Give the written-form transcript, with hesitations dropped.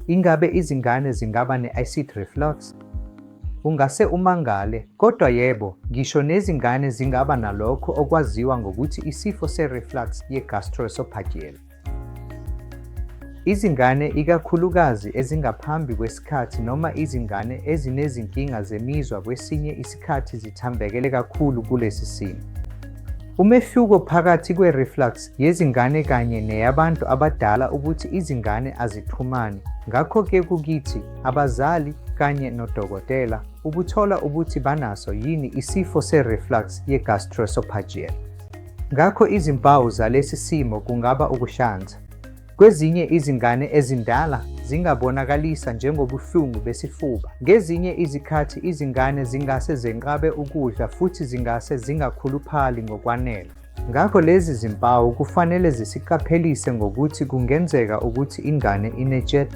Ingabe izingane zingaba ne-acid reflux? Ungase umangale, kodwa yebo, ngisho nezingane zingaba nalokho okwaziwa ngokuthi isifo se-reflux ye-gastroesophageal. Izingane ikakhulukazi ezingaphambi kwesikhathi noma izingane ezinezinkinga zemizwa kwesinye isikhathi zithambekele kakhulu kulesi simo. Umehluko phakathi kwe-reflux yezingane kanye neyabantu abadala ukuthi izingane azixhumani. Ngakho-ke kukithi, abazali kanye nodokotela, ukuthola ukuthi banaso yini isifo se-reflux ye-gastroesophageal. Ngakho izimpawu zalesi simo kungaba ukuhlanza. Kwezinye izingane ezindala zingabonakalisa njengobuhlungu besifuba. Ngezinye izikhathi izingane zingase zenqabe ukudla futhi zingase zingakhuluphali ngokwanele. Ngakho lezi zimpawu kufanele zisiqaphelise ngokuthi kungenzeka ukuthi ingane ine-jet